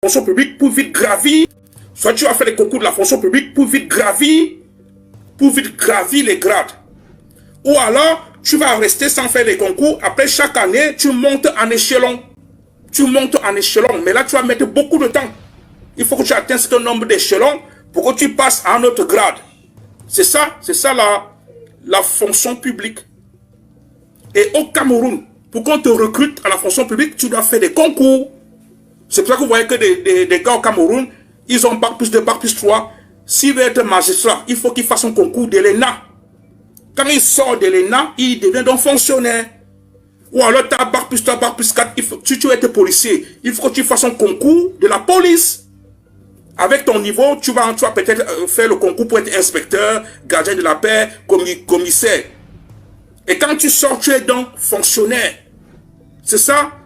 fonction publique pour vite gravir, soit tu vas faire les concours de la fonction publique pour vite gravir les grades. Ou alors, tu vas rester sans faire les concours. Après, chaque année, tu montes en échelon. Tu montes en échelon. Mais là, tu vas mettre beaucoup de temps. Il faut que tu atteignes ce nombre d'échelons pour que tu passes à un autre grade. C'est ça la fonction publique. Et au Cameroun, pour qu'on te recrute à la fonction publique, tu dois faire des concours. C'est pour ça que vous voyez que des gars au Cameroun, ils ont bac plus 2, bac plus 3. S'il veut être magistrat, il faut qu'il fasse un concours de l'ENA. Quand il sort de l'ENA, il devient donc fonctionnaire. Ou alors tu as bac plus 3, bac plus 4, si tu veux être policier, il faut que tu fasses un concours de la police. Avec ton niveau, tu vas peut-être faire le concours pour être inspecteur, gardien de la paix, commissaire. Et quand tu sors, tu es donc fonctionnaire. C'est ça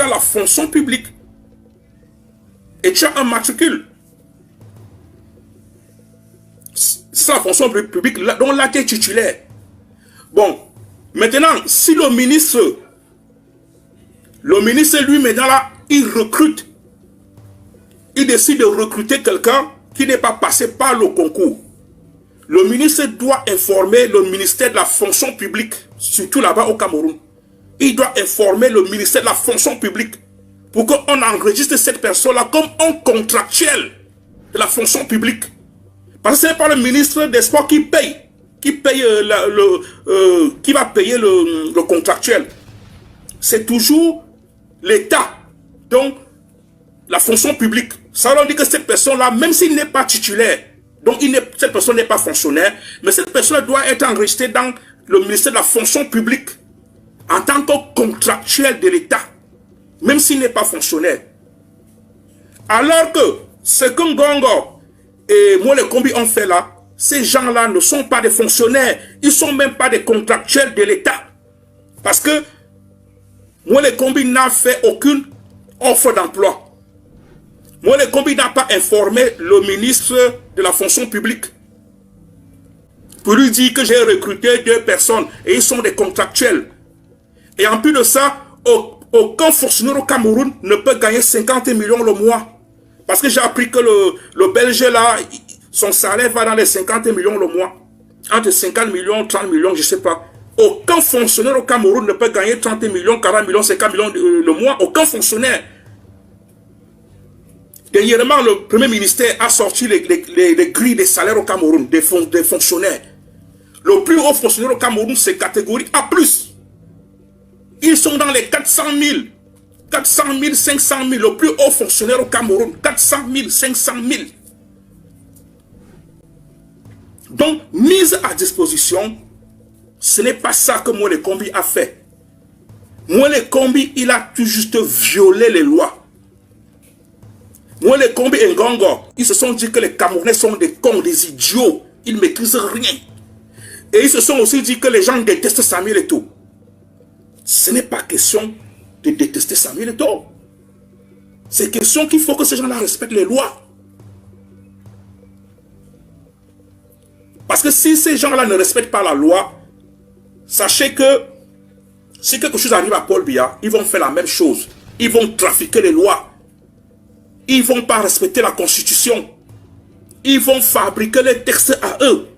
la fonction publique. Et tu as un matricule. C'est la fonction publique dont là tu es titulaire. Bon, maintenant, si le ministre lui maintenant là, il recrute. Il décide de recruter quelqu'un qui n'est pas passé par le concours. Le ministre doit informer le ministère de la fonction publique, surtout là-bas au Cameroun. Il doit informer le ministère de la fonction publique pour qu'on enregistre cette personne-là comme un contractuel de la fonction publique. Parce que ce n'est pas le ministre des Sports qui va payer le contractuel. C'est toujours l'État, donc la fonction publique. Ça veut dire que cette personne-là, même s'il n'est pas titulaire, donc cette personne n'est pas fonctionnaire, mais cette personne doit être enregistrée dans le ministère de la fonction publique en tant que contractuel de l'État, même s'il n'est pas fonctionnaire. Alors que ce que Ngongo et Moule Kombi ont fait là, ces gens-là ne sont pas des fonctionnaires, ils ne sont même pas des contractuels de l'État. Parce que Moule Kombi n'a fait aucune offre d'emploi. Moule Kombi n'a pas informé le ministre de la fonction publique pour lui dire que j'ai recruté 2 personnes et ils sont des contractuels. Et en plus de ça, aucun fonctionnaire au Cameroun ne peut gagner 50 millions le mois. Parce que j'ai appris que le Belge là, son salaire va dans les 50 millions le mois. Entre 50 millions, 30 millions, je ne sais pas. Aucun fonctionnaire au Cameroun ne peut gagner 30 millions, 40 millions, 50 millions le mois. Aucun fonctionnaire. Dernièrement, le Premier ministère a sorti les grilles des salaires au Cameroun, des fonctionnaires. Le plus haut fonctionnaire au Cameroun, c'est catégorie A+. Ils sont dans les 400 000. 400 000, 500 000, le plus haut fonctionnaire au Cameroun. 400 000, 500 000. Donc, mise à disposition, ce n'est pas ça que Moule Kombi a fait. Moule Kombi, il a tout juste violé les lois. Moule Kombi et Ngongo, ils se sont dit que les Camerounais sont des cons, des idiots. Ils ne maîtrisent rien. Et ils se sont aussi dit que les gens détestent Samuel Eto'o. Ce n'est pas question de détester Samuel Eto'o. C'est question qu'il faut que ces gens-là respectent les lois. Parce que si ces gens-là ne respectent pas la loi, sachez que si quelque chose arrive à Paul Biya, ils vont faire la même chose. Ils vont trafiquer les lois. Ils ne vont pas respecter la Constitution. Ils vont fabriquer les textes à eux.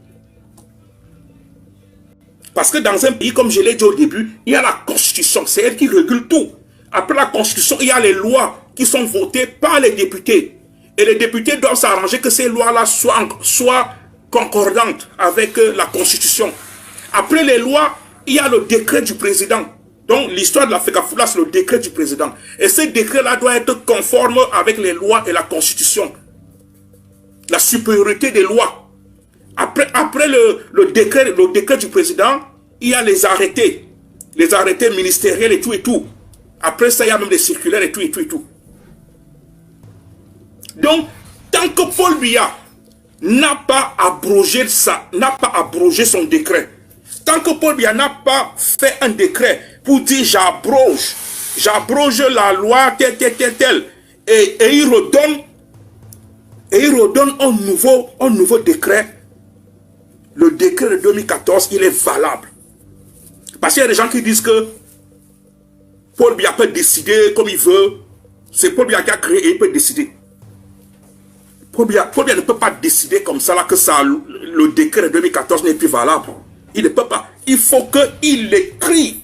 Parce que dans un pays, comme je l'ai dit au début, il y a la Constitution, c'est elle qui régule tout. Après la Constitution, il y a les lois qui sont votées par les députés. Et les députés doivent s'arranger que ces lois-là soient concordantes avec la Constitution. Après les lois, il y a le décret du président. Donc l'histoire de la FECAFOULA, c'est le décret du président. Et ce décret-là doit être conforme avec les lois et la Constitution. La supériorité des lois. Après le décret du président, il y a les arrêtés ministériels et tout et tout. Après ça, il y a même des circulaires et tout et tout et tout. Donc, tant que Paul Biya n'a pas abrogé ça, n'a pas abrogé son décret, tant que Paul Biya n'a pas fait un décret pour dire j'abroge la loi telle, et il redonne un nouveau décret. Le décret de 2014, il est valable. Parce qu'il y a des gens qui disent que Paul Biya peut décider comme il veut, C'est Paul Biya qui a créé et il peut décider. Paul Biya ne peut pas décider comme ça, là, que ça, le décret de 2014 n'est plus valable. Il ne peut pas. Il faut qu'il l'écrive.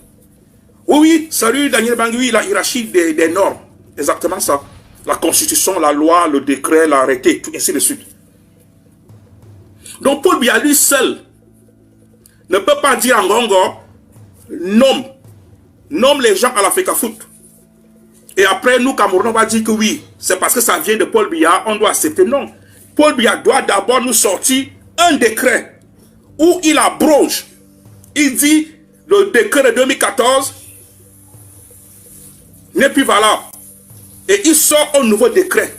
Oui, oui, salut Daniel Bangui, la hiérarchie des normes. Exactement ça. La constitution, la loi, le décret, l'arrêté, tout ainsi de suite. Donc Paul Biya lui seul ne peut pas dire en Ngongo, nomme les gens à la FECAFOOT. Et après, nous, Camerounais, on va dire que oui, c'est parce que ça vient de Paul Biya, on doit accepter. Non. Paul Biya doit d'abord nous sortir un décret où il abroge. Il dit, le décret de 2014 n'est plus valable. Et il sort un nouveau décret.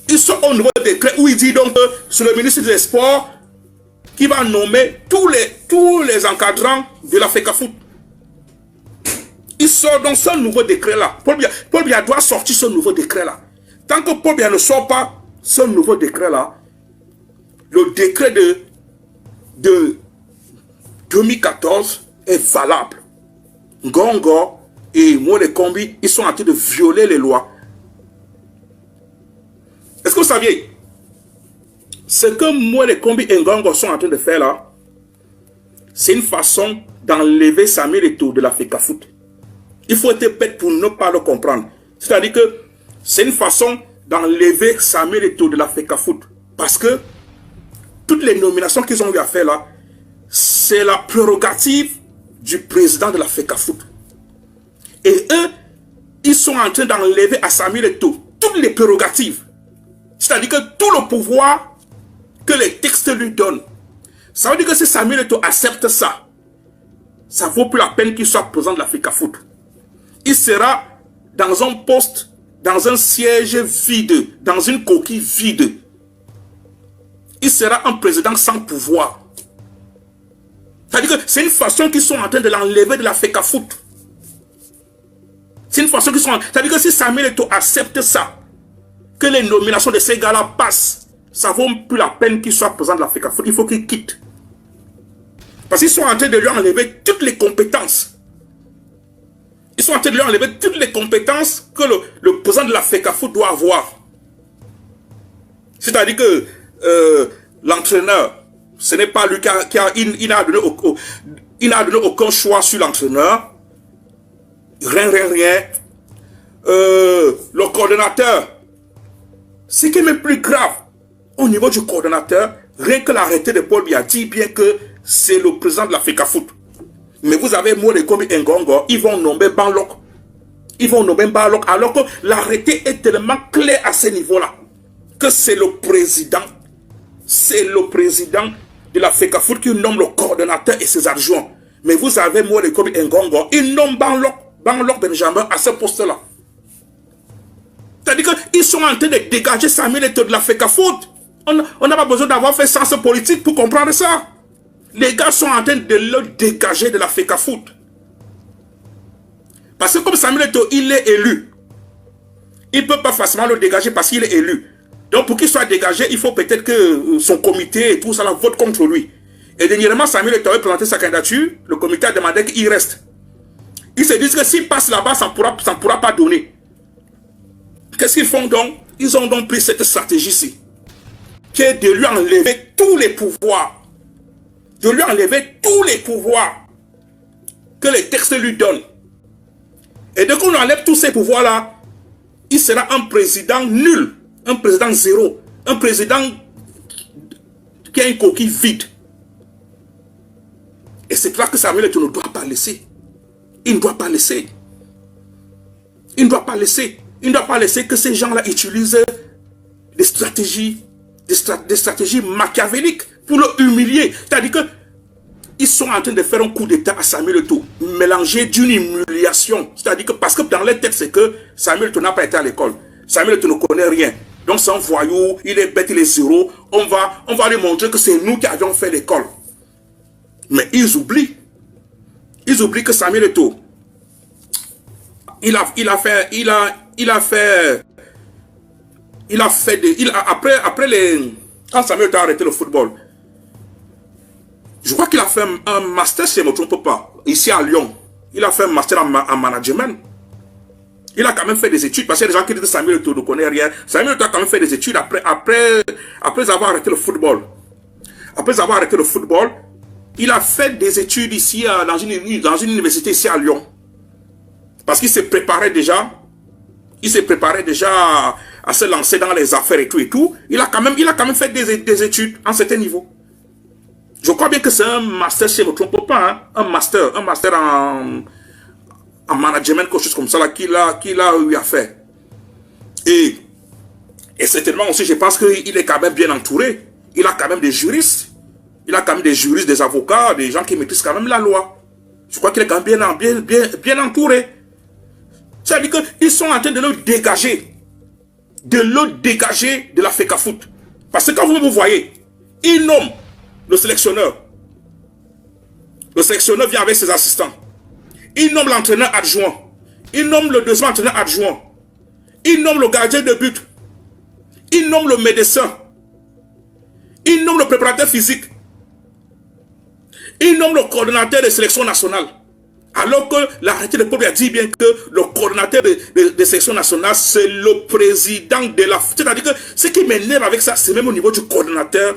Il sort un nouveau décret où il dit donc que c'est le ministre des Sports qui va nommer tous les encadrants de la FECAFOOT. Il sort donc ce nouveau décret-là. Paul Biya doit sortir ce nouveau décret-là. Tant que Paul Biya ne sort pas ce nouveau décret-là, le décret de 2014 est valable. Ngongo et Moïse Kombi, ils sont en train de violer les lois. Est-ce que vous saviez? Ce que Moïse Kombi et Ngongo sont en train de faire là, c'est une façon d'enlever Samuel Eto'o de la FECAFOOT. Il faut être bête pour ne pas le comprendre. C'est-à-dire que c'est une façon d'enlever Samuel Eto'o de la FECAFOOT. Parce que toutes les nominations qu'ils ont eu à faire là, c'est la prérogative du président de la FECAFOOT. Et eux, ils sont en train d'enlever à Samuel Eto'o toutes les prérogatives. C'est-à-dire que tout le pouvoir que les textes lui donnent. Ça veut dire que si Samuel Eto'o accepte ça, ça vaut plus la peine qu'il soit président de la FECAFOOT. Il sera dans un poste, dans un siège vide, dans une coquille vide. Il sera un président sans pouvoir. C'est-à-dire que c'est une façon qu'ils sont en train de l'enlever de la FECAFOOT. C'est une façon qu'ils sont... C'est-à-dire que si Samuel Eto'o accepte ça, que les nominations de ces gars-là passent, ça vaut plus la peine qu'il soit président de la FECAFOOT. Il faut qu'il quitte. Parce qu'ils sont en train de lui enlever toutes les compétences. Ils sont en train de lui enlever toutes les compétences que le président de la FECAFOOT doit avoir. C'est-à-dire que l'entraîneur, ce n'est pas lui il n'a donné aucun choix sur l'entraîneur. Rien. Le coordonnateur, ce qui est même plus grave, au niveau du coordonnateur, rien que l'arrêté de Paul Biya dit bien que c'est le président de la FECAFOOT. Mais vous avez Moïse Kombi et Ngongo, ils vont nommer Banlok. Alors que l'arrêté est tellement clair à ce niveau-là. Que c'est le président de la FECAFOOT qui nomme le coordonnateur et ses adjoints. Mais vous avez Moïse Kombi et Ngongo, ils nomment Banlok Benjamin à ce poste-là. C'est-à-dire qu'ils sont en train de dégager Samuel Eto'o de la FECAFOOT. On n'a pas besoin d'avoir fait science politique pour comprendre ça. Les gars sont en train de le dégager de la FECAFOOT. Parce que comme Samuel Eto'o, il est élu. Il ne peut pas facilement le dégager parce qu'il est élu. Donc pour qu'il soit dégagé, il faut peut-être que son comité et tout ça vote contre lui. Et dernièrement, Samuel Eto'o a présenté sa candidature. Le comité a demandé qu'il reste. Ils se disent que s'il passe là-bas, ça ne pourra pas donner. Qu'est-ce qu'ils font donc? Ils ont donc pris cette stratégie-ci. Qui est de lui enlever tous les pouvoirs. De lui enlever tous les pouvoirs que les textes lui donnent. Et dès qu'on enlève tous ces pouvoirs-là, il sera un président nul, un président zéro, un président qui a une coquille vide. Et c'est là que Samuel Eto'o ne doit pas laisser. Il ne doit pas laisser. Il ne doit pas laisser. Il ne doit pas laisser que ces gens-là utilisent des stratégies machiavéliques pour le humilier. C'est-à-dire que ils sont en train de faire un coup d'état à Samuel Eto'o, mélangé d'une humiliation. C'est-à-dire que parce que dans les textes, c'est que Samuel Eto'o n'a pas été à l'école. Samuel Eto'o ne connaît rien. Donc c'est un voyou, il est bête, il est zéro. On va lui montrer que c'est nous qui avions fait l'école. Mais ils oublient. Ils oublient que Samuel Eto'o, quand Samuel Eto'o a arrêté le football, je crois qu'il a fait un master, si je ne me trompe pas, ici à Lyon. Il a fait un master en management. Il a quand même fait des études, parce qu'il y a des gens qui disent que Samuel Eto'o ne connaît rien. Samuel Eto'o a quand même fait des études après avoir arrêté le football. Après avoir arrêté le football, il a fait des études ici dans une université ici à Lyon. Parce qu'il s'est préparé déjà. Il s'est préparé déjà à se lancer dans les affaires et tout et tout. Il a quand même fait des études à un certain niveau. Je crois bien que c'est un master, si je ne me trompe pas, hein, un master en management, quelque chose comme ça, qu'il a eu à faire. Et certainement aussi, je pense qu'il est quand même bien entouré. Il a quand même des juristes. Il a quand même des juristes, des avocats, des gens qui maîtrisent quand même la loi. Je crois qu'il est quand même bien entouré. C'est-à-dire qu'ils sont en train de le dégager. De le dégager de la FECAFOOT. Parce que quand vous voyez, il nomme le sélectionneur. Le sélectionneur vient avec ses assistants. Il nomme l'entraîneur adjoint. Il nomme le deuxième entraîneur adjoint. Il nomme le gardien de but. Il nomme le médecin. Il nomme le préparateur physique. Il nomme le coordonnateur de sélection nationale. Alors que l'arrêté de Paul a dit bien que le coordonnateur de sélection nationale, c'est le président de la... C'est-à-dire que ce qui m'énerve avec ça, c'est même au niveau du coordonnateur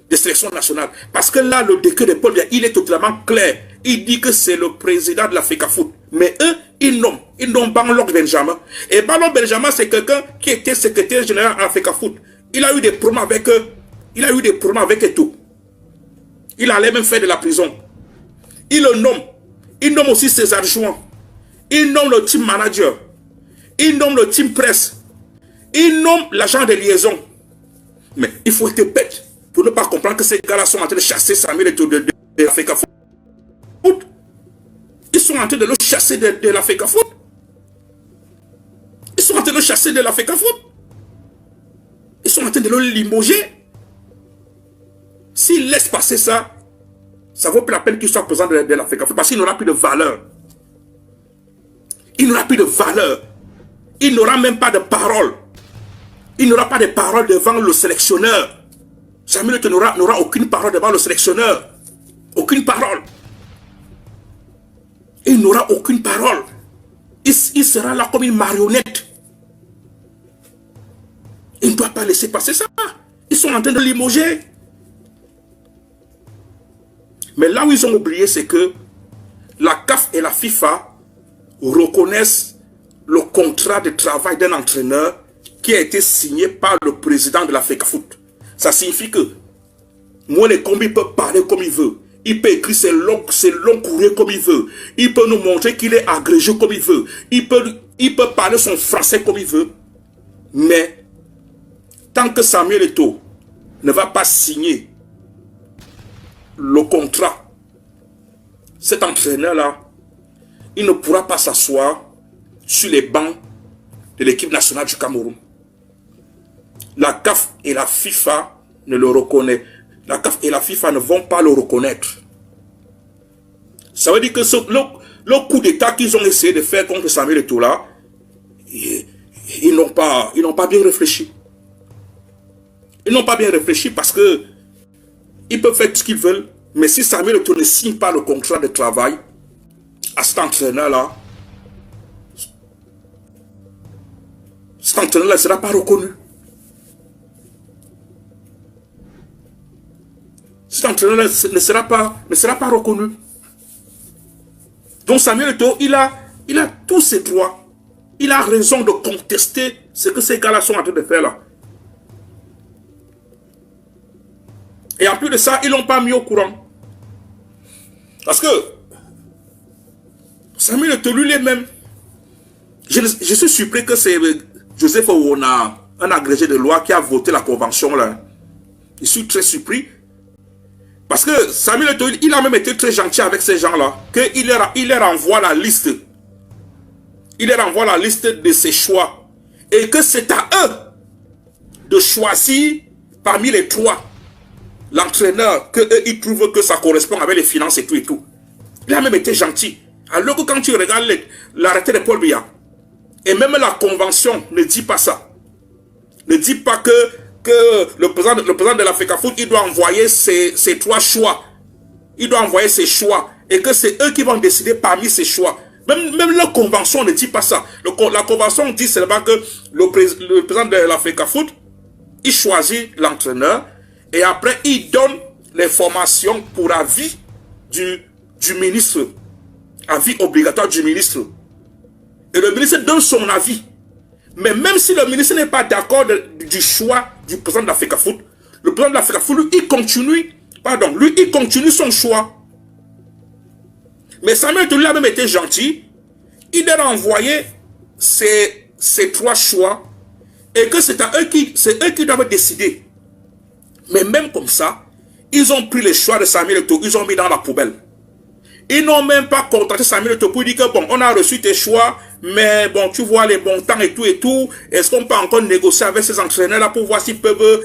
de sélection nationale. Parce que là, le décret de Paul Biya, il est totalement clair. Il dit que c'est le président de la FECAFOOT. Mais eux, ils nomment Banlok Benjamin. Et Banlok Benjamin, c'est quelqu'un qui était secrétaire général à la FECAFOOT. Il a eu des problèmes avec eux. Il a eu des problèmes avec eux tout. Il allait même faire de la prison. Il le nomme. Il nomme aussi ses adjoints. Il nomme le team manager. Il nomme le team presse. Il nomme l'agent de liaison. Mais il faut être bête pour ne pas comprendre que ces gars-là sont en train de chasser Samuel Eto'o de la FECAFOOT. Ils sont en train de le chasser de la FECAFOOT. Ils sont en train de le chasser de la FECAFOOT. Ils sont en train de le limoger. S'il laisse passer ça, ça vaut plus la peine qu'il soit président de la FECAFOOT parce qu'il n'aura plus de valeur. Il n'aura plus de valeur. Il n'aura même pas de parole. Il n'aura pas de parole devant le sélectionneur. Samuel Eto'o n'aura aucune parole devant le sélectionneur. Aucune parole. Il n'aura aucune parole. Il sera là comme une marionnette. Il ne doit pas laisser passer ça. Ils sont en train de limoger. Mais là où ils ont oublié, c'est que la CAF et la FIFA reconnaissent le contrat de travail d'un entraîneur qui a été signé par le président de la FECAFOOT. Ça signifie que Moïse Kombi peut parler comme il veut. Il peut écrire ses longs courriers comme il veut. Il peut nous montrer qu'il est agrégé comme il veut. Il peut parler son français comme il veut. Mais tant que Samuel Eto'o ne va pas signer le contrat, cet entraîneur-là, il ne pourra pas s'asseoir sur les bancs de l'équipe nationale du Cameroun. La CAF et la FIFA ne le reconnaissent. La CAF et la FIFA ne vont pas le reconnaître. Ça veut dire que le coup d'état qu'ils ont essayé de faire contre Samuel Eto'o là, ils n'ont pas bien réfléchi. Ils n'ont pas bien réfléchi parce que ils peuvent faire tout ce qu'ils veulent, mais si Samuel Eto'o ne signe pas le contrat de travail à cet entraîneur-là, cet entraîneur-là ne sera pas reconnu. Cet entraîneur ne sera pas reconnu. Donc Samuel Eto'o, il a tous ses droits. Il a raison de contester ce que ces gars-là sont en train de faire là. Et en plus de ça, ils ne l'ont pas mis au courant. Parce que Samuel Eto'o lui-même, je suis surpris que c'est Joseph Ouona, un agrégé de loi, qui a voté la convention là. Je suis très surpris. Parce que Samuel Eto'o, il a même été très gentil avec ces gens-là. Qu'il leur envoie la liste. Il leur envoie la liste de ses choix. Et que c'est à eux de choisir parmi les trois l'entraîneur que eux, ils trouvent que ça correspond avec les finances et tout et tout. Il a même été gentil. Alors que quand tu regardes l'arrêté de Paul Biya, et même la convention ne dit pas ça. Ne dit pas que le président de la FECAFOOT, il doit envoyer ses trois choix. Il doit envoyer ses choix. Et que c'est eux qui vont décider parmi ces choix. Même la convention ne dit pas ça. La convention dit seulement que le président de la FECAFOOT, il choisit l'entraîneur et après il donne les formations pour avis du ministre. Avis obligatoire du ministre. Et le ministre donne son avis. Mais même si le ministre n'est pas d'accord du choix du président de la FECAFOOT, le président de la FECAFOOT, lui, il continue son choix. Mais Samuel Eto'o a même été gentil. Il a envoyé ces 3 choix et que c'est eux qui doivent décider. Mais même comme ça, ils ont pris les choix de Samuel Eto'o, ils ont mis dans la poubelle. Ils n'ont même pas contacté Samuel Eto'o pour dire que bon, on a reçu tes choix, mais bon, tu vois les montants et tout. Est-ce qu'on peut encore négocier avec ces entraîneurs-là pour voir s'ils peuvent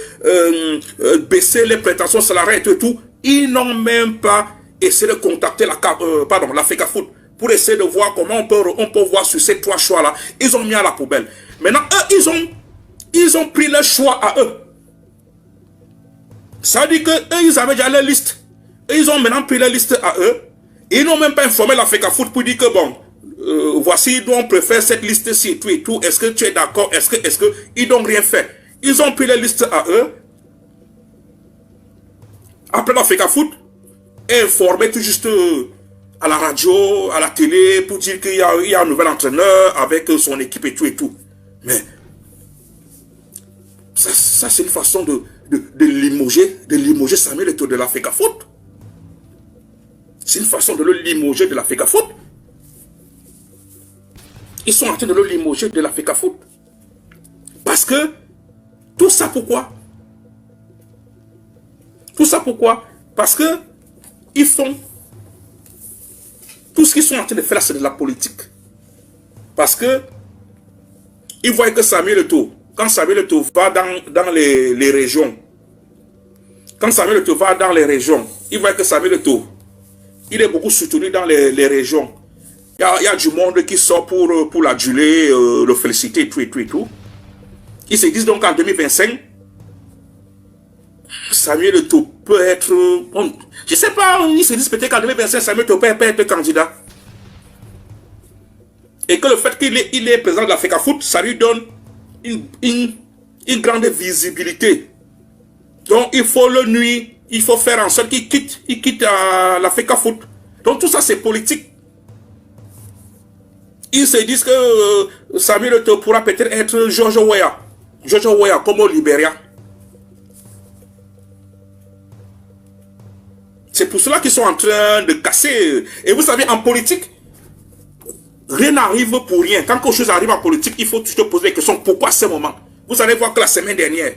baisser les prétentions salariales et tout. Ils n'ont même pas essayé de contacter la FECAFOOT pour essayer de voir comment on peut voir sur ces 3 choix-là. Ils ont mis à la poubelle. Maintenant, eux, ils ont pris leur choix à eux. Ça veut dire qu'eux, ils avaient déjà leur liste. Et ils ont maintenant pris leur liste à eux. Ils n'ont même pas informé la FECAFOOT pour dire que bon, voici d'où on préfère cette liste-ci et tout. Est-ce que tu es d'accord? Est-ce que ils n'ont rien fait? Ils ont pris leur liste à eux. Après la FECAFOOT est informé tout juste à la radio, à la télé, pour dire qu'il y a un nouvel entraîneur avec son équipe et tout. Mais ça c'est une façon de limoger Samuel Eto'o de la FECAFOOT. C'est une façon de le limoger de la FECAFOOT. Ils sont en train de le limoger de la FECAFOOT. Parce que, tout ça pourquoi? Tout ça pourquoi? Parce que, ils font, tout ce qu'ils sont en train de faire là, c'est de la politique. Parce que, ils voient que Samuel Eto'o, quand Samuel Eto'o va dans les régions, ils voient que Samuel Eto'o, il est beaucoup soutenu dans les régions. Il y a du monde qui sort pour l'aduler, le féliciter, tout. Ils se disent donc en 2025, Samuel Eto'o peut être... Bon, je ne sais pas, ils se disent peut-être qu'en 2025, Samuel Eto'o peut être candidat. Et que le fait qu'il est président de la FECAFOOT, ça lui donne une grande visibilité. Donc il faut le nuire. Il faut faire en sorte qu'il quitte la FECAFOOT. Donc tout ça c'est politique. Ils se disent que Samuel Eto'o pourra peut-être être George Weah. George Weah comme au Libéria. C'est pour cela qu'ils sont en train de casser. Et vous savez, en politique, rien n'arrive pour rien. Quand quelque chose arrive en politique, il faut te poser la question, pourquoi à ce moment? Vous allez voir que la semaine dernière,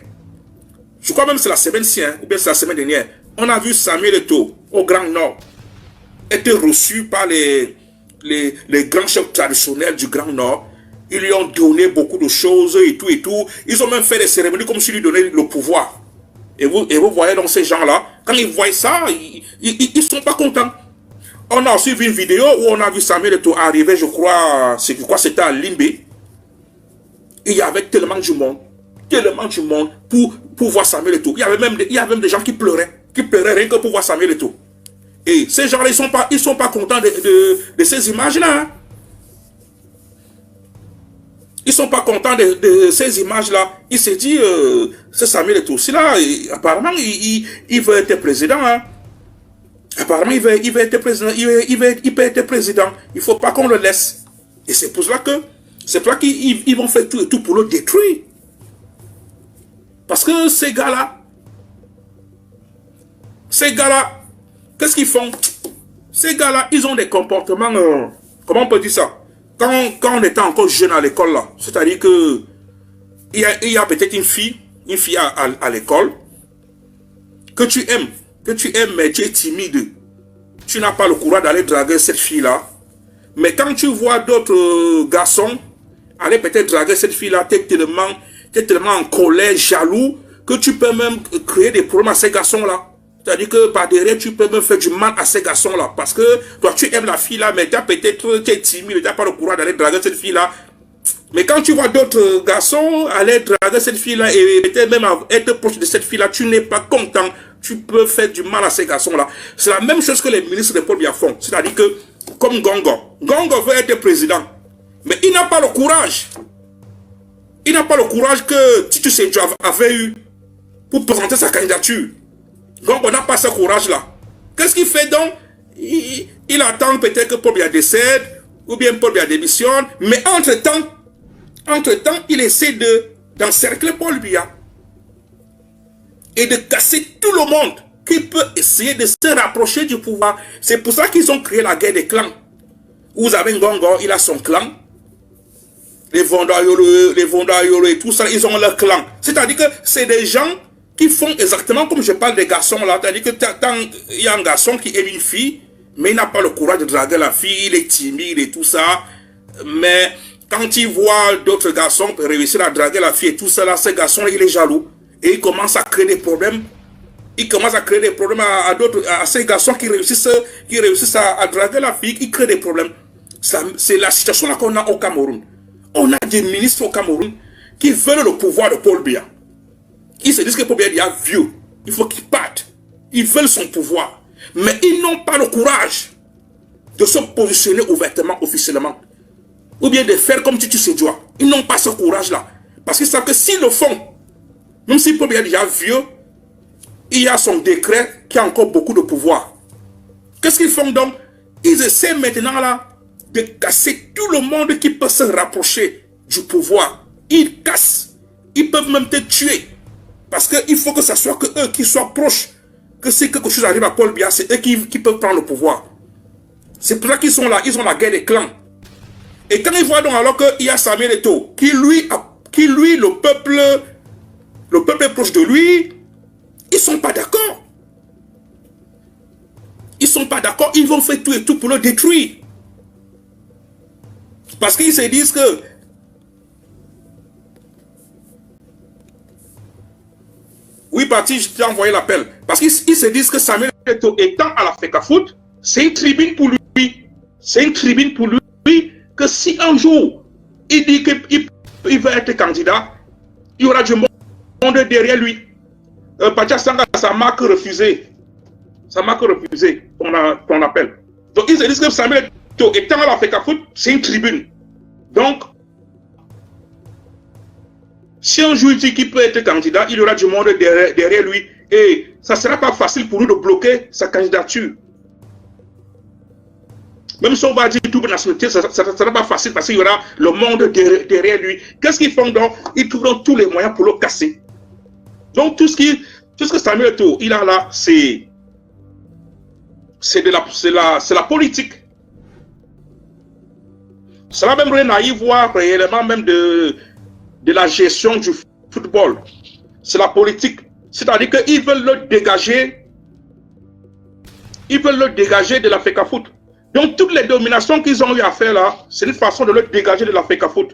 je crois même que c'est la semaine-ci, ou bien c'est la semaine dernière, on a vu Samuel Eto'o au Grand Nord être reçu par les grands chefs traditionnels du Grand Nord. Ils lui ont donné beaucoup de choses et tout. Ils ont même fait des cérémonies comme s'ils lui donnaient le pouvoir. Et vous voyez donc ces gens-là, quand ils voient ça, ils ne sont pas contents. On a aussi vu une vidéo où on a vu Samuel Eto'o arriver, je crois c'était à Limbé. Il y avait tellement du monde pour voir Samuel Eto'o. Il y avait même des gens qui pleuraient rien que pour voir Samuel Eto'o. Et ces gens-là, ils sont pas contents de ces images-là. Hein. Ils sont pas contents de ces images-là. Ils se disent, c'est Samuel Eto'o. C'est là, apparemment, il veut être président. Hein. Apparemment, il veut être président. Il peut être président. Il faut pas qu'on le laisse. Et c'est pour cela qu'ils vont faire tout pour le détruire. Parce que ces gars-là, qu'est-ce qu'ils font? Ces gars-là, ils ont des comportements, comment on peut dire ça? Quand on était encore jeune à l'école, là, c'est-à-dire que il y a peut-être une fille à l'école, que tu aimes, mais tu es timide. Tu n'as pas le courage d'aller draguer cette fille-là. Mais quand tu vois d'autres garçons aller peut-être draguer cette fille-là, tu es tellement en colère, jaloux, que tu peux même créer des problèmes à ces garçons-là. C'est-à-dire que par derrière, tu peux même faire du mal à ces garçons-là. Parce que toi, tu aimes la fille-là, mais tu es timide, tu n'as pas le courage d'aller draguer cette fille-là. Mais quand tu vois d'autres garçons aller draguer cette fille-là et peut-être même être proche de cette fille-là, tu n'es pas content. Tu peux faire du mal à ces garçons-là. C'est la même chose que les ministres de Paul Biya font. C'est-à-dire que comme Gongo. Gongo veut être président, mais il n'a pas le courage. Il n'a pas le courage que Titus Sédhiou avait eu pour présenter sa candidature. Gongo n'a pas ce courage-là. Qu'est-ce qu'il fait donc? Il attend peut-être que Paul Biya décède, ou bien Paul Biya démissionne, mais entre-temps, il essaie d'encercler Paul Biya et de casser tout le monde qui peut essayer de se rapprocher du pouvoir. C'est pour ça qu'ils ont créé la guerre des clans. Vous avez Ngongo, il a son clan. Les Vondoyolo et tout ça, ils ont leur clan. C'est-à-dire que c'est des gens qui font exactement comme je parle des garçons là. C'est-à-dire que il y a un garçon qui aime une fille, mais il n'a pas le courage de draguer la fille, il est timide et tout ça. Mais quand il voit d'autres garçons réussir à draguer la fille et tout ça là, ce garçon il est jaloux. Et il commence à créer des problèmes. Il commence à créer des problèmes à ces garçons qui réussissent à draguer la fille, qui créent des problèmes. C'est la situation là qu'on a au Cameroun. On a des ministres au Cameroun qui veulent le pouvoir de Paul Biya. Ils se disent que Paul Biya est vieux. Il faut qu'il parte. Ils veulent son pouvoir. Mais ils n'ont pas le courage de se positionner ouvertement, officiellement. Ou bien de faire comme Titus Sédhiou. Ils n'ont pas ce courage-là. Parce qu'ils savent que s'ils le font, même si Paul Biya est déjà vieux, il y a son décret qui a encore beaucoup de pouvoir. Qu'est-ce qu'ils font donc? Ils essaient maintenant là de casser tout le monde qui peut se rapprocher du pouvoir. Ils cassent. Ils peuvent même te tuer. Parce qu'il faut que ce soit que eux qui soient proches. Que si quelque chose arrive à Paul Biya, c'est eux qui peuvent prendre le pouvoir. C'est pour ça qu'ils sont là. Ils ont la guerre des clans. Et quand ils voient donc alors qu'il y a Samuel Eto'o, qui lui, le peuple est proche de lui, ils ne sont pas d'accord. Ils ne sont pas d'accord. Ils vont faire tout et tout pour le détruire. Parce qu'ils se disent que oui, parti, je t'ai envoyé l'appel. Parce qu'ils se disent que Samuel Eto'o étant à la FECAFOOT, c'est une tribune pour lui. C'est une tribune pour lui que si un jour il dit qu'il veut être candidat, il y aura du monde derrière lui. Pacha Sanga, sa marque refusée. Sa marque refusée, ton appel. Donc ils se disent que Samuel Eto'o étant à la FECAFOOT, c'est une tribune. Donc, si un jour il dit qu'il peut être candidat, il y aura du monde derrière lui. Et ça ne sera pas facile pour nous de bloquer sa candidature. Même si on va dire double nationalité, ça ne sera pas facile parce qu'il y aura le monde derrière lui. Qu'est-ce qu'ils font donc? Ils trouveront tous les moyens pour le casser. Donc tout ce que Samuel Eto'o, il a là, c'est la politique. Cela même rien à y voir réellement même de la gestion du football. C'est la politique. C'est-à-dire qu'ils veulent le dégager. Ils veulent le dégager de la FECAFOOT. Donc toutes les dominations qu'ils ont eu à faire là, c'est une façon de le dégager de la FECAFOOT.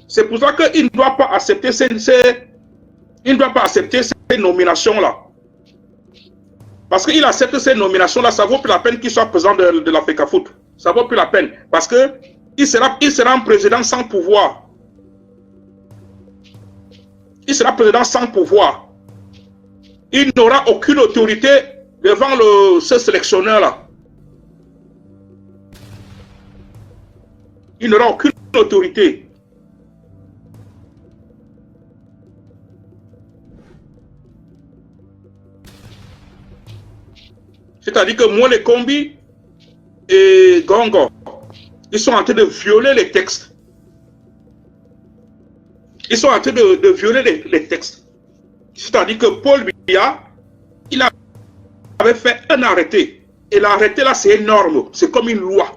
C'est pour ça qu'il ne doit pas accepter ces nominations-là. Parce qu'il accepte ces nominations-là, ça vaut plus la peine qu'il soit président de la FECAFOOT. Ça vaut plus la peine. Parce qu'il sera un président sans pouvoir. Il sera président sans pouvoir. Il n'aura aucune autorité devant ce sélectionneur-là. Il n'aura aucune autorité. C'est-à-dire que moi, les combis et Gongo, ils sont en train de violer les textes. Ils sont en train de violer les textes. C'est-à-dire que Paul Biya, il avait fait un arrêté. Et l'arrêté là, c'est énorme. C'est comme une loi.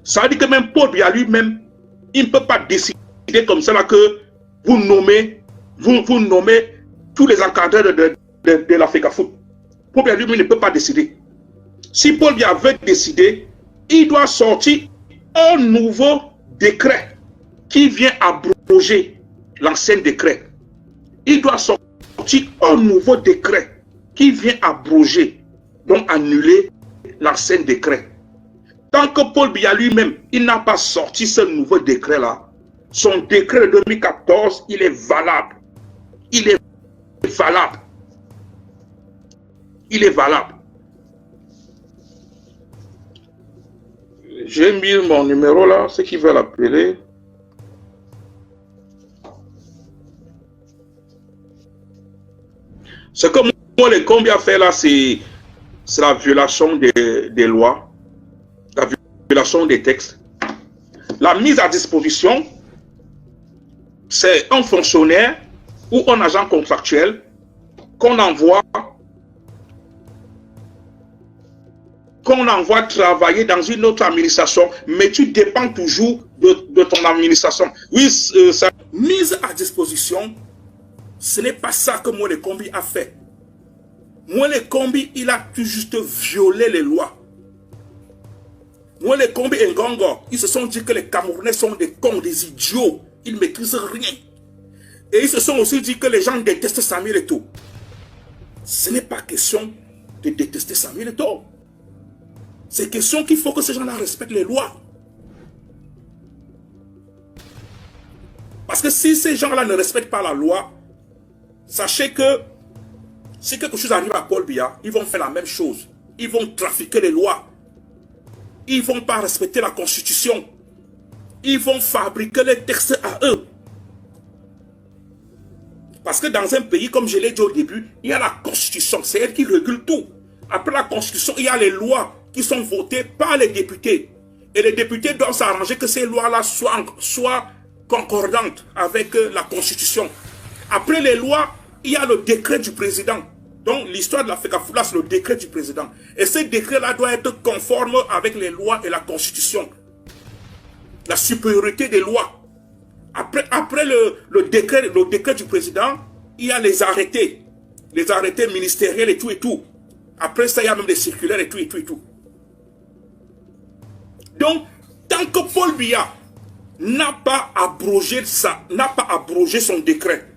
Ça veut dire que même Paul Biya lui-même, il ne peut pas décider comme ça là que vous nommez tous les encadreurs de la FECAFOOT. Paul Biya lui-même ne peut pas décider. Si Paul Biya veut décider, il doit sortir un nouveau décret qui vient abroger l'ancien décret. Il doit sortir un nouveau décret qui vient abroger, donc annuler l'ancien décret. Tant que Paul Biya lui-même, il n'a pas sorti ce nouveau décret-là, son décret de 2014, il est valable. Il est valable. Il est valable. J'ai mis mon numéro là, ceux qui veulent appeler. Ce que moi, les combien fait là, c'est la violation des lois, la violation des textes. La mise à disposition, c'est un fonctionnaire ou un agent contractuel qu'on envoie travailler dans une autre administration, mais tu dépends toujours de ton administration. Oui, ça... Mise à disposition, ce n'est pas ça que Moïse Kombi a fait. Moïse Kombi, il a tout juste violé les lois. Moïse Kombi et Ngongo, ils se sont dit que les Camerounais sont des cons, des idiots. Ils ne maîtrisent rien. Et ils se sont aussi dit que les gens détestent Samuel Eto'o. Ce n'est pas question de détester Samuel Eto'o. C'est question qu'il faut que ces gens-là respectent les lois. Parce que si ces gens-là ne respectent pas la loi, sachez que si quelque chose arrive à Paul Biya, ils vont faire la même chose. Ils vont trafiquer les lois. Ils ne vont pas respecter la constitution. Ils vont fabriquer les textes à eux. Parce que dans un pays, comme je l'ai dit au début, il y a la constitution. C'est elle qui régule tout. Après la constitution, il y a les lois qui sont votées par les députés. Et les députés doivent s'arranger que ces lois-là soient concordantes avec la constitution. Après les lois, il y a le décret du président. Donc l'histoire de la FECAFOOT, c'est le décret du président. Et ce décret-là doit être conforme avec les lois et la constitution. La supériorité des lois. Après le décret du président, il y a les arrêtés ministériels et tout et tout. Après ça, il y a même des circulaires et tout et tout et tout. Donc, tant que Paul Biya n'a pas abrogé ça, n'a pas abrogé son décret,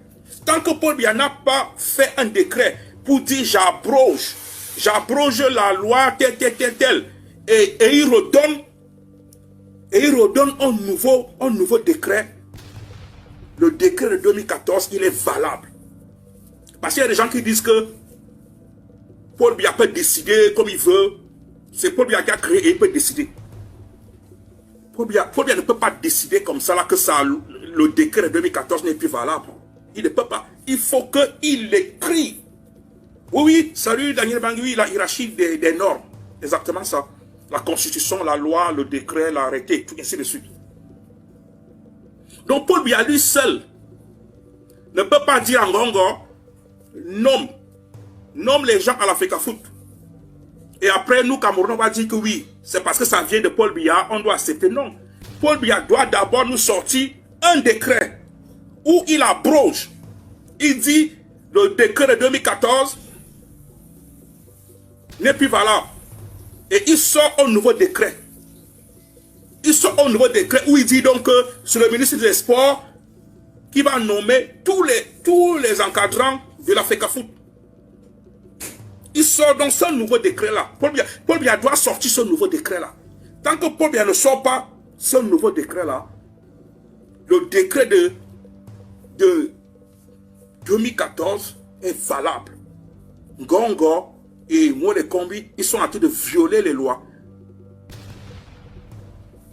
tant que Paul Biya n'a pas fait un décret pour dire j'abroge la loi telle, et il redonne un nouveau décret. Le décret de 2014, il est valable. Parce qu'il y a des gens qui disent que Paul Biya peut décider comme il veut. C'est Paul Biya qui a créé et il peut décider. Paul Biya ne peut pas décider comme ça, là, que ça, le décret de 2014 n'est plus valable. Il ne peut pas. Il faut qu'il l'écrive. Oui, salut Daniel Bangui, la hiérarchie des normes. Exactement ça. La constitution, la loi, le décret, l'arrêté, tout ainsi de suite. Donc Paul Biya lui seul ne peut pas dire en Ngongo, nomme les gens à la FECAFOOT. Et après, nous, Camerounais, on va dire que oui, c'est parce que ça vient de Paul Biya, on doit accepter. Non. Paul Biya doit d'abord nous sortir un décret où il abroge. Il dit, le décret de 2014 n'est plus valable. Et il sort un nouveau décret. Il sort un nouveau décret où il dit donc que c'est le ministre des Sports qui va nommer tous les encadrants de la FECAFOOT. Il sort donc ce nouveau décret-là. Paul Biya doit sortir ce nouveau décret-là. Tant que Paul Biya ne sort pas ce nouveau décret-là, le décret de 2014 est valable. Ngongo et Moïse Kombi, ils sont en train de violer les lois.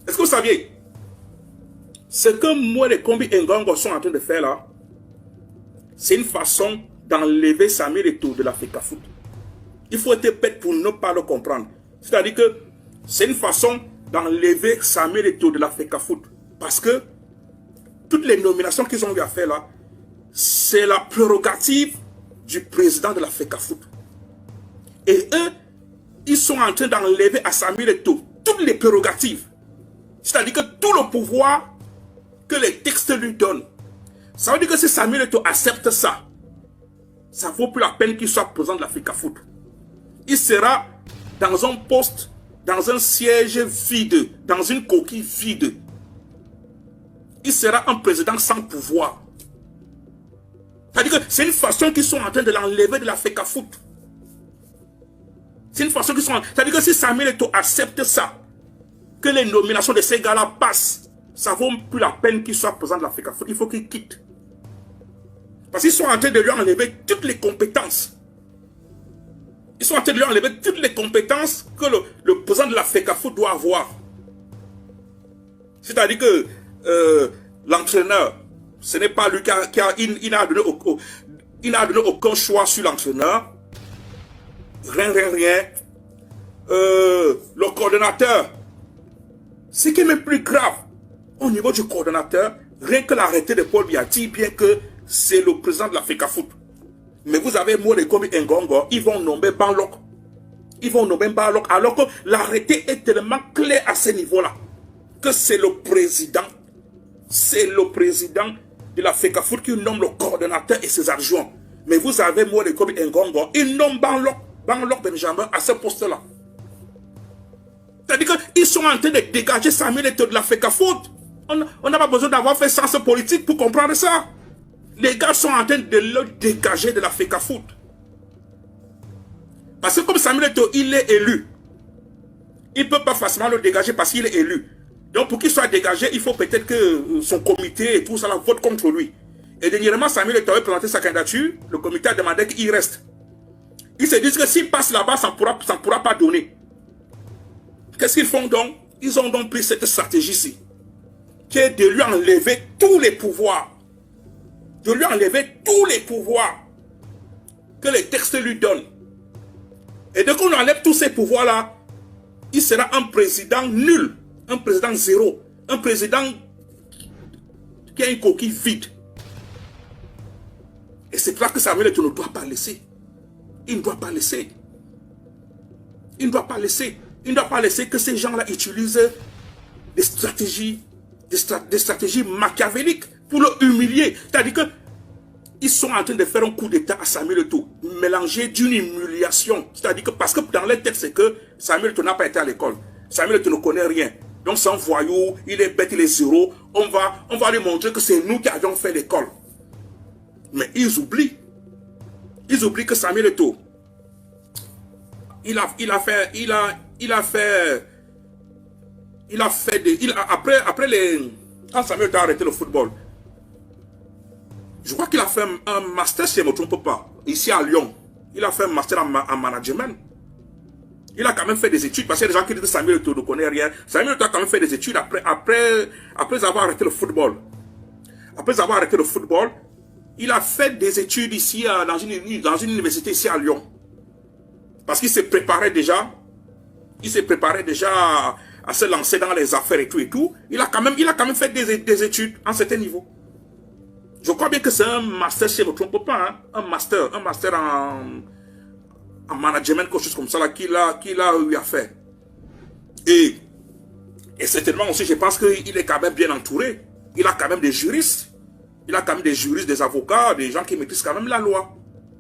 Est-ce que vous saviez? Ce que Moïse Kombi et Ngongo sont en train de faire là, c'est une façon d'enlever Samuel Eto'o de la FECAFOOT. Il faut être bête pour ne pas le comprendre. C'est-à-dire que c'est une façon d'enlever Samuel Eto'o de la FECAFOOT. Parce que toutes les nominations qu'ils ont eu à faire là, c'est la prérogative du président de la FECAFOOT. Et eux, ils sont en train d'enlever à Samuel Eto'o toutes les prérogatives. C'est-à-dire que tout le pouvoir que les textes lui donnent. Ça veut dire que si Samuel Eto'o accepte ça, ça vaut plus la peine qu'il soit président de la FECAFOOT. Il sera dans un poste, dans un siège vide, dans une coquille vide. Il sera un président sans pouvoir. C'est-à-dire que c'est une façon qu'ils sont en train de l'enlever de la FECAFOOT. C'est une façon qu'ils sont... C'est-à-dire que si Samuel Eto'o accepte ça, que les nominations de ces gars-là passent, ça vaut plus la peine qu'il soit président de la FECAFOOT. Il faut qu'il quitte. Parce qu'ils sont en train de lui enlever toutes les compétences. Ils sont en train de lui enlever toutes les compétences que le président de la FECAFOOT doit avoir. C'est-à-dire que l'entraîneur, ce n'est pas lui il n'a donné aucun choix sur l'entraîneur. Rien. Le coordonnateur, ce qui est même plus grave, au niveau du coordonnateur, rien que l'arrêté de Paul Biya dit bien que c'est le président de la FECAFOOT. Mais vous avez Mole comme Ngongo, ils vont nommer Banlok. Ils vont nommer Banlok, alors que l'arrêté est tellement clair à ce niveau-là, que c'est le président de la FECAFOOT qui nomme le coordonnateur et ses adjoints. Mais vous avez Mole comme Ngongo, il nomme Banlok Benjamin à ce poste-là. C'est-à-dire qu'ils sont en train de dégager Samuel Eto'o de la FECAFOOT. On n'a pas besoin d'avoir fait science politique pour comprendre ça. Les gars sont en train de le dégager de la FECAFOOT. Parce que comme Samuel Eto'o, il est élu. Il ne peut pas facilement le dégager parce qu'il est élu. Donc pour qu'il soit dégagé, il faut peut-être que son comité et tout ça vote contre lui. Et dernièrement, Samuel Eto'o avait présenté sa candidature. Le comité a demandé qu'il reste. Ils se disent que s'il passe là-bas, ça ne pourra pas donner. Qu'est-ce qu'ils font donc? Ils ont donc pris cette stratégie-ci, qui est de lui enlever tous les pouvoirs. De lui enlever tous les pouvoirs que les textes lui donnent. Et dès qu'on enlève tous ces pouvoirs-là, il sera un président nul, un président zéro, un président qui a une coquille vide. Et c'est pour ça que Samuel Eto'o ne doit pas laisser. Il ne doit pas laisser. Il ne doit pas laisser. Il ne doit pas laisser que ces gens-là utilisent des stratégies machiavéliques pour le humilier. C'est-à-dire que ils sont en train de faire un coup d'état à Samuel Eto'o, mélangé d'une humiliation. C'est-à-dire que parce que dans les têtes, c'est que Samuel Eto'o n'a pas été à l'école. Samuel Eto'o ne connaît rien. Donc c'est un voyou, il est bête, il est zéro. On va lui montrer que c'est nous qui avions fait l'école. Mais ils oublient. Ils oublient que Samuel Eto'o, quand Samuel Eto'o a arrêté le football, je crois qu'il a fait un master, si je ne me trompe pas, ici à Lyon. Il a fait un master en management. Il a quand même fait des études, parce qu'il y a des gens qui disent que Samuel Eto'o ne connaît rien. Samuel Eto'o a quand même fait des études après avoir arrêté le football. Après avoir arrêté le football, il a fait des études ici dans une université ici à Lyon. Parce qu'il s'est préparé déjà. Il s'est préparé déjà à se lancer dans les affaires et tout. Il a quand même fait des études à un certain niveau. Je crois bien que c'est un master, si je ne me trompe pas, hein, un master en management, quelque chose comme ça, qu'il a eu à faire. Et certainement aussi, je pense qu'il est quand même bien entouré. Il a quand même des juristes. Il a quand même des juristes, des avocats, des gens qui maîtrisent quand même la loi.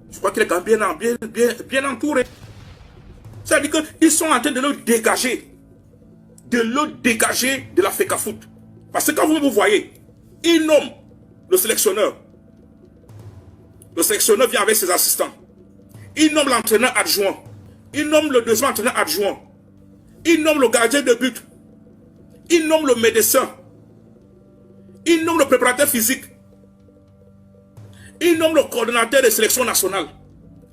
Je crois qu'il est quand même bien entouré. C'est-à-dire qu'ils sont en train de le dégager. De le dégager de la FECAFOOT. Parce que quand vous voyez, il nomme le sélectionneur. Le sélectionneur vient avec ses assistants. Il nomme l'entraîneur adjoint. Il nomme le deuxième entraîneur adjoint. Il nomme le gardien de but. Il nomme le médecin. Il nomme le préparateur physique. Il nomme le coordonnateur de sélection nationale.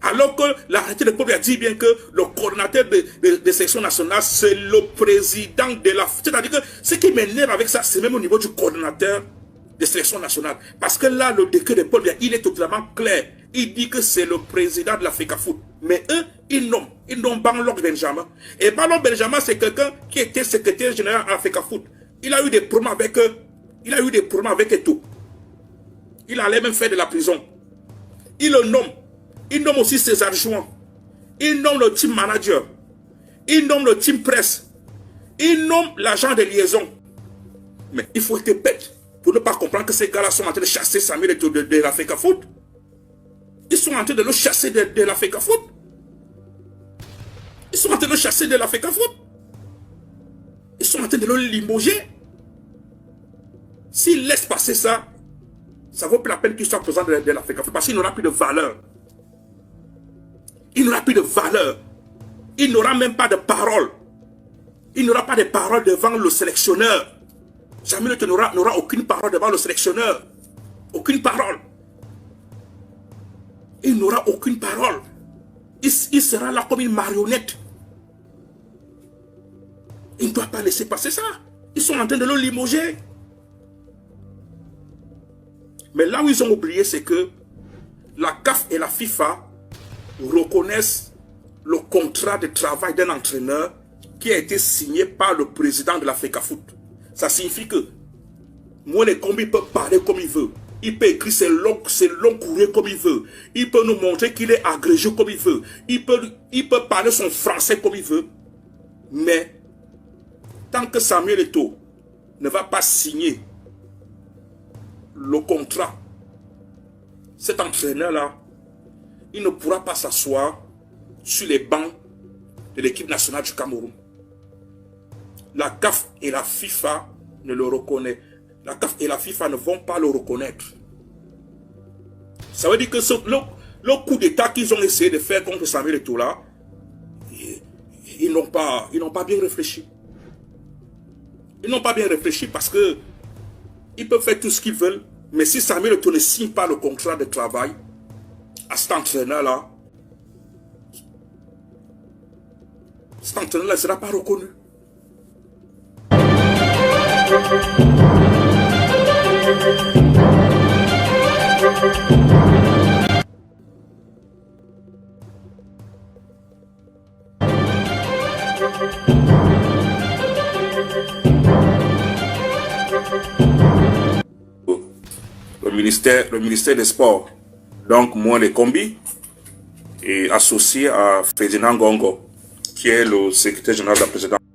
Alors que l'arrêté de Paul Biya dit bien que le coordonnateur de sélection nationale, c'est le président de la... C'est-à-dire que ce qui m'énerve avec ça, c'est même au niveau du coordonnateur de sélection nationale. Parce que là, le décret de Paul Biya, il est totalement clair. Il dit que c'est le président de la FECAFOOT. Mais eux, ils nomment Banlok Benjamin. Et Banlok Benjamin, c'est quelqu'un qui était secrétaire général à la FECAFOOT. Il a eu des problèmes avec eux. Il a eu des problèmes avec eux tout. Il allait même faire de la prison. Il le nomme. Il nomme aussi ses adjoints. Il nomme le team manager. Il nomme le team presse. Il nomme l'agent de liaison. Mais il faut être bête pour ne pas comprendre que ces gars-là sont en train de chasser Samuel Eto'o de la FECAFOOT. Ils sont en train de le chasser de la FECAFOOT. Ils sont en train de le chasser de la FECAFOOT. Ils sont en train de le limoger. S'ils laissent passer ça, ça vaut plus la peine qu'il soit président de la FECAFOOT parce qu'il n'aura plus de valeur. Il n'aura plus de valeur. Il n'aura même pas de parole. Il n'aura pas de parole devant le sélectionneur. Samuel Eto'o n'aura aucune parole devant le sélectionneur. Aucune parole. Il n'aura aucune parole. Il sera là comme une marionnette. Il ne doit pas laisser passer ça. Ils sont en train de le limoger. Mais là où ils ont oublié, c'est que la CAF et la FIFA reconnaissent le contrat de travail d'un entraîneur qui a été signé par le président de la FECAFOOT. Ça signifie que Moele Kombi peut parler comme il veut. Il peut écrire ses longs courriers comme il veut. Il peut nous montrer qu'il est agrégé comme il veut. Il peut parler son français comme il veut. Mais tant que Samuel Eto'o ne va pas signer le contrat, cet entraîneur-là, il ne pourra pas s'asseoir sur les bancs de l'équipe nationale du Cameroun. La CAF et la FIFA ne le reconnaissent. La CAF et la FIFA ne vont pas le reconnaître. Ça veut dire que le coup d'état qu'ils ont essayé de faire contre Samuel Eto'o là, ils n'ont pas bien réfléchi. Ils n'ont pas bien réfléchi parce que ils peuvent faire tout ce qu'ils veulent, mais si Samuel Eto'o ne signe pas le contrat de travail à cet entraîneur-là, cet entraîneur-là ne sera pas reconnu. Le ministère des Sports, donc Moele Kombi, est associé à Ferdinand Gongo, qui est le secrétaire général de la présidence.